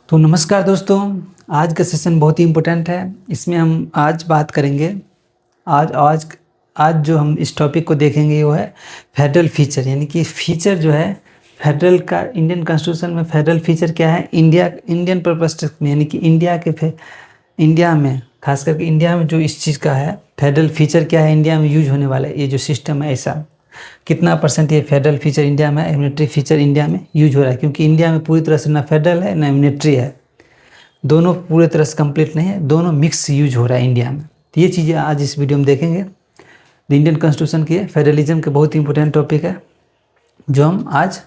तो नमस्कार दोस्तों। आज का सेशन बहुत ही इम्पोर्टेंट है। इसमें हम आज बात करेंगे। आज आज आज जो हम इस टॉपिक को देखेंगे वो है फेडरल फीचर, यानी कि फीचर जो है फेडरल का। इंडियन कॉन्स्टिट्यूशन में फेडरल फीचर क्या है, इंडियन पर्पस में, यानी कि इंडिया में खास करके इंडिया में जो इस चीज़ का है फेडरल फीचर क्या है, इंडिया में यूज होने वाला है ये जो सिस्टम है, ऐसा कितना परसेंट ये फेडरल फीचर इंडिया में, यूनिटरी फीचर इंडिया में यूज हो रहा है। क्योंकि इंडिया में पूरी तरह से ना फेडरल है ना यूनिटरी है, दोनों पूरी तरह से कंप्लीट नहीं है, दोनों मिक्स यूज हो रहा है इंडिया में। तो ये चीज़ें आज इस वीडियो में देखेंगे। इंडियन कॉन्स्टिट्यूशन की फेडरलिज्म के बहुत ही इंपॉर्टेंट टॉपिक है जो हम आज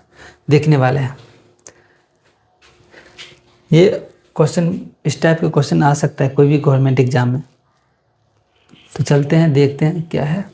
देखने वाले हैं। ये क्वेश्चन, इस टाइप का क्वेश्चन आ सकता है कोई भी गवर्नमेंट एग्जाम में। तो चलते हैं देखते हैं क्या है।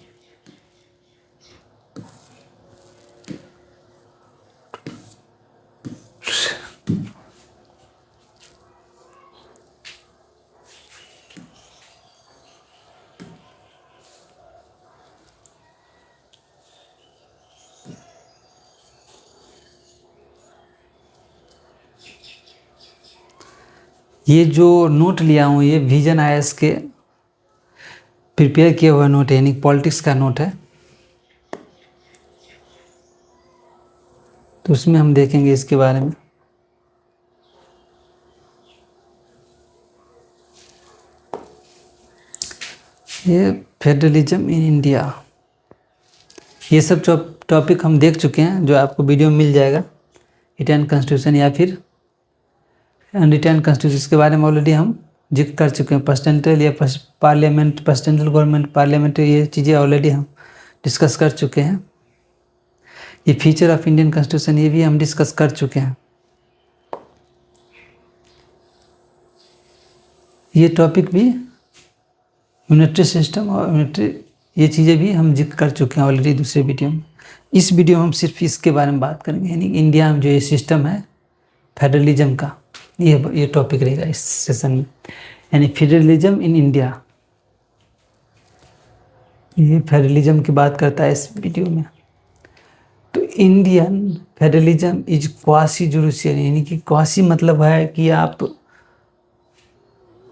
ये जो नोट लिया हूँ ये विजन आईएएस के प्रिपेयर किया हुआ नोट है, यानी पॉलिटिक्स का नोट है। तो उसमें हम देखेंगे इसके बारे में। ये फेडरलिज्म इन इंडिया, ये सब टॉपिक हम देख चुके हैं जो आपको वीडियो में मिल जाएगा। रिटर्न कॉन्स्टिट्यूशन या फिर अनरिटर्न कॉन्स्टिट्यूशन के बारे में ऑलरेडी हम जिक्र कर चुके हैं। प्रेसिडेंशियल या पार्लियामेंट, प्रेसिडेंशियल गवर्नमेंट, पार्लियामेंट्री, ये चीज़ें ऑलरेडी हम डिस्कस कर चुके हैं। ये फीचर ऑफ इंडियन कॉन्स्टिट्यूशन ये भी हम डिस्कस कर चुके हैं। ये टॉपिक भी यूनिटरी सिस्टम और यूनिटरी, ये चीज़ें भी हम जिक्र कर चुके हैं ऑलरेडी दूसरे वीडियो में। इस वीडियो में हम सिर्फ इसके बारे में बात करेंगे, यानी इंडिया में जो ये सिस्टम है फेडरलिज्म का, ये टॉपिक रहेगा इस सेशन में, यानी फेडरलिज्म इन इंडिया। ये फेडरलिज्म की बात करता है इस वीडियो में। तो Indian federalism is quasi judicial, यानी कि क्वासी मतलब है कि आप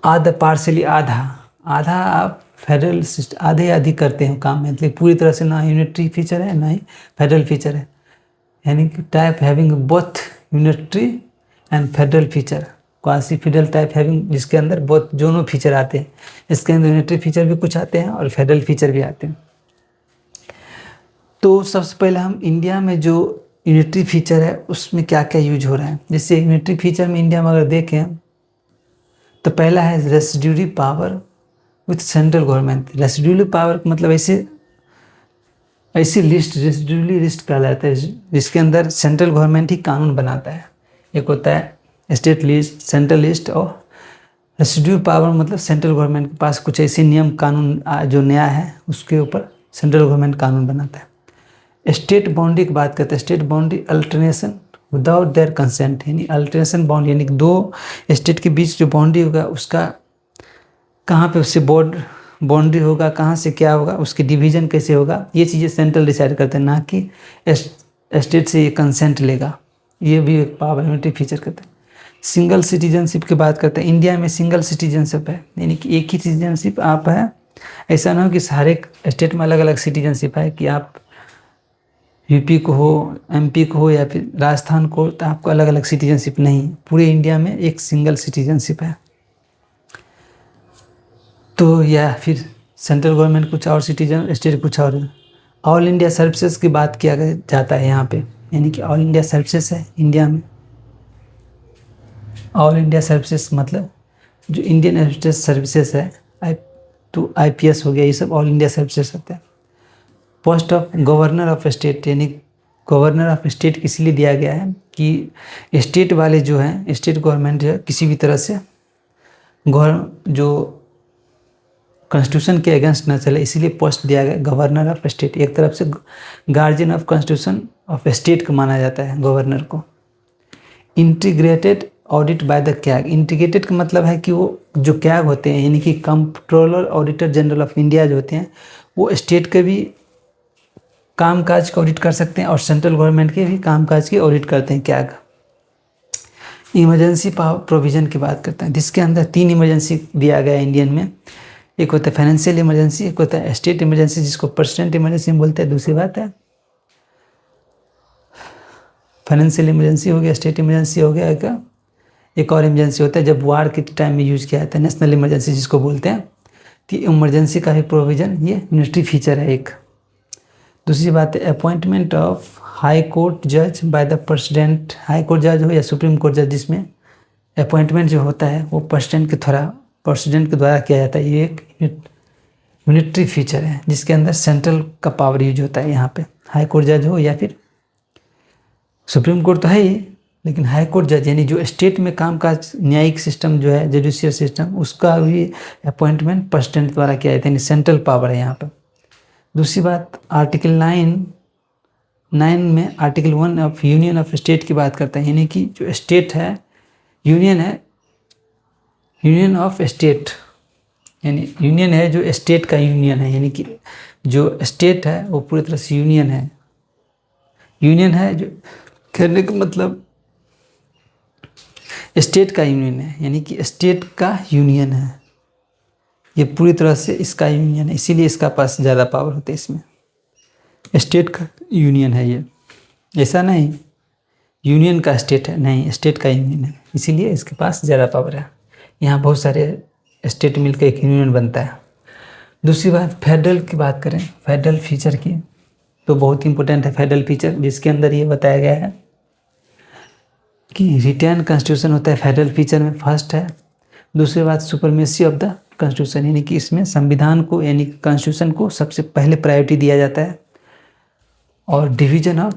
आधा, पार्शली आधा आप फेडरल सिस्टम आधे आधी करते हैं काम में, मतलब पूरी तरह से ना यूनिटरी फीचर है ना ही फेडरल फीचर है, यानी कि type having both unitary and federal feature, quasi federal type having, जिसके अंदर बहुत दोनों फीचर आते हैं। इसके अंदर यूनिटरी फीचर भी कुछ आते हैं और फेडरल फीचर भी आते हैं। तो सबसे पहले हम इंडिया में जो यूनिटरी फीचर है उसमें क्या क्या यूज हो रहा है। जैसे यूनिटरी फीचर में इंडिया में अगर देखें तो पहला है residuary power with central government. Residuary power मतलब ऐसी लिस्ट, रेसिड्यूरी लिस्ट कहलाता है जिसके अंदर सेंट्रल गवर्नमेंट ही कानून बनाता है। एक होता है स्टेट लिस्ट, सेंट्रल लिस्ट, और रेसिड्यूरी पावर मतलब सेंट्रल गवर्नमेंट के पास कुछ ऐसे नियम कानून जो नया है उसके ऊपर सेंट्रल गवर्नमेंट कानून बनाता है। स्टेट बाउंड्री की बात करते हैं। State boundary alternation without their consent, यानी अल्टरनेशन बाउंड्री, यानी दो स्टेट के बीच जो बाउंड्री होगा उसका कहाँ पे उससे बाउंड्री होगा, कहाँ से क्या होगा, उसकी डिवीज़न कैसे होगा, ये चीज़ें सेंट्रल डिसाइड करते हैं, ना कि स्टेट से ये कंसेंट लेगा। ये भी एक पावर यूनिटरी फीचर करते हैं। सिंगल सिटीजनशिप की बात करते हैं। इंडिया में सिंगल सिटीजनशिप है, यानी कि एक ही सिटीजनशिप आप है। ऐसा ना हो कि सारे स्टेट में अलग अलग सिटीजनशिप है, कि आप यूपी को हो, एमपी को हो या फिर राजस्थान को, तो आपको अलग अलग सिटीजनशिप नहीं, पूरे इंडिया में एक सिंगल सिटीजनशिप है। तो या फिर सेंट्रल गवर्नमेंट कुछ और, सिटीजन स्टेट कुछ और। ऑल इंडिया सर्विसेज की बात किया जाता है यहाँ पे, यानी कि ऑल इंडिया सर्विसेज है इंडिया में। ऑल इंडिया सर्विसेज मतलब जो इंडियन स्टेट सर्विसेज है, IPS हो गया, ये सब ऑल इंडिया सर्विसेज होते हैं। Post of governor of state, यानी गवर्नर ऑफ स्टेट इसलिए दिया गया है कि स्टेट वाले जो हैं, स्टेट गवर्नमेंट जो है किसी भी तरह से जो कॉन्स्टिट्यूशन के अगेंस्ट ना चले, इसीलिए पोस्ट दिया गया गवर्नर ऑफ स्टेट। एक तरफ से guardian of constitution of state को माना जाता है गवर्नर को। Integrated audit by the CAG, integrated का मतलब है कि वो जो कैग होते हैं, यानी कि controller auditor general of India जो होते हैं, वो स्टेट के भी कामकाज का ऑडिट कर सकते हैं और सेंट्रल गवर्नमेंट के भी कामकाज की ऑडिट करते हैं कैग। इमरजेंसी प्रोविज़न की बात करते हैं, जिसके अंदर 3 इमरजेंसी दिया गया है इंडियन में। एक होता है फाइनेंशियल इमरजेंसी, एक होता है स्टेट इमरजेंसी जिसको प्रेसिडेंट इमरजेंसी बोलते हैं। दूसरी बात है फाइनेंशियल इमरजेंसी हो गया, स्टेट इमरजेंसी हो गया, एक और इमरजेंसी होता है जब वार के टाइम में यूज़ किया जाता है, नेशनल इमरजेंसी जिसको बोलते हैं। तो इमरजेंसी का भी प्रोविज़न ये यूनिटरी फीचर है एक। दूसरी बात है अपॉइंटमेंट ऑफ हाई कोर्ट जज by the president. High court जज हो या सुप्रीम कोर्ट जज, जिसमें अपॉइंटमेंट जो होता है वो प्रेसिडेंट के द्वारा किया जाता है। ये एक यूनिटरी फीचर है जिसके अंदर सेंट्रल का पावर यूज होता है। यहाँ पे हाई कोर्ट जज हो या फिर सुप्रीम कोर्ट तो है ही, लेकिन हाई कोर्ट जज यानी जो स्टेट में कामकाज न्यायिक सिस्टम जो है, जुडिशियल सिस्टम, उसका भी अपॉइंटमेंट प्रेसिडेंट द्वारा किया जाता है, यानी सेंट्रल पावर है यहाँ पर। दूसरी बात आर्टिकल 9 में article 1 of union of state की बात करता है, यानी कि जो स्टेट है यूनियन है, यूनियन ऑफ स्टेट, यानी यूनियन है जो स्टेट का यूनियन है, यानी कि जो स्टेट है वो पूरी तरह से यूनियन है। यूनियन है जो कहने का मतलब स्टेट का यूनियन है, यानी कि स्टेट का यूनियन है, ये पूरी तरह से इसका यूनियन है, इसीलिए इसका पास ज़्यादा पावर होता है। इसमें स्टेट का यूनियन है ये, ऐसा नहीं यूनियन का स्टेट है, नहीं स्टेट का यूनियन है, इसीलिए इसके पास ज़्यादा पावर है। यहाँ बहुत सारे स्टेट मिलकर एक यूनियन बनता है। दूसरी बात फेडरल की बात करें, फेडरल फीचर की, तो बहुत इंपॉर्टेंट है फेडरल फीचर, जिसके अंदर ये बताया गया है कि रिटर्न कॉन्स्टिट्यूशन होता है फेडरल फीचर में, फर्स्ट है। दूसरी बात सुपरमेसी ऑफ द कॉन्स्टिट्यूशन, यानी कि इसमें संविधान को यानी कॉन्स्टिट्यूशन को सबसे पहले प्रायोरिटी दिया जाता है। और डिवीजन ऑफ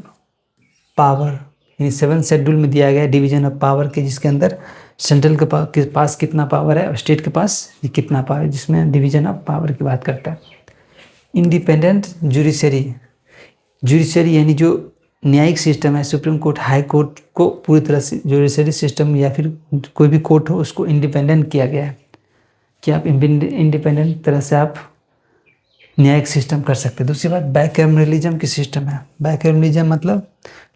पावर, यानी 7th शेड्यूल में दिया गया है डिवीजन ऑफ पावर के, जिसके अंदर सेंट्रल के पास कितना पावर है और स्टेट के पास कितना पावर है, जिसमें डिवीजन ऑफ पावर की बात करता है। इंडिपेंडेंट जुडिशरी यानी जो न्यायिक सिस्टम है, सुप्रीम कोर्ट, हाई कोर्ट को पूरी तरह से जुडिशरी सिस्टम या फिर कोई भी कोर्ट हो उसको इंडिपेंडेंट किया गया है कि आप इंडिपेंडेंट तरह से आप न्यायिक सिस्टम कर सकते हैं। दूसरी बात बाइकैमरलिज्म की सिस्टम है। बाइकैमरलिज्म मतलब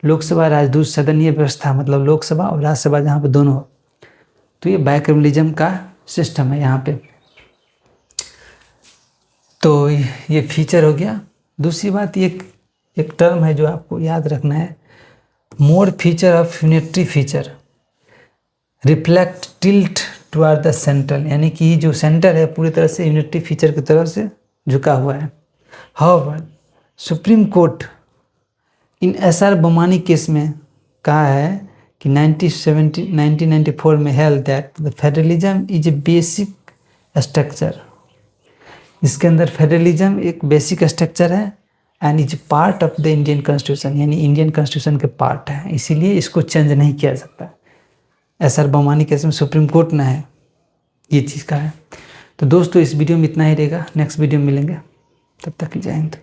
लोकसभा राजदूत सदनीय व्यवस्था, मतलब लोकसभा और राज्यसभा जहाँ पे दोनों हो, तो ये बाइकैमरलिज्म का सिस्टम है यहाँ पे। तो ये फीचर हो गया। दूसरी बात एक टर्म है जो आपको याद रखना है, मोर feature of unitary feature reflect tilt toward the central, यानी कि जो सेंटर है पूरी तरह से यूनिटरी फीचर की तरफ से झुका हुआ है। हाउएवर सुप्रीम कोर्ट इन एसआर बोमानी केस में कहा है कि 1994 में held that the federalism is a basic structure, इसके अंदर फेडरलिज्म एक बेसिक स्ट्रक्चर है and is part of the Indian constitution, यानी इंडियन कॉन्स्टिट्यूशन के पार्ट है, इसीलिए इसको चेंज नहीं किया जा सकता। एसआर बोमानी केस में सुप्रीम कोर्ट ने है ये चीज़ का है। तो दोस्तों इस वीडियो में इतना ही रहेगा, नेक्स्ट वीडियो में मिलेंगे, तब तक जय हिंद।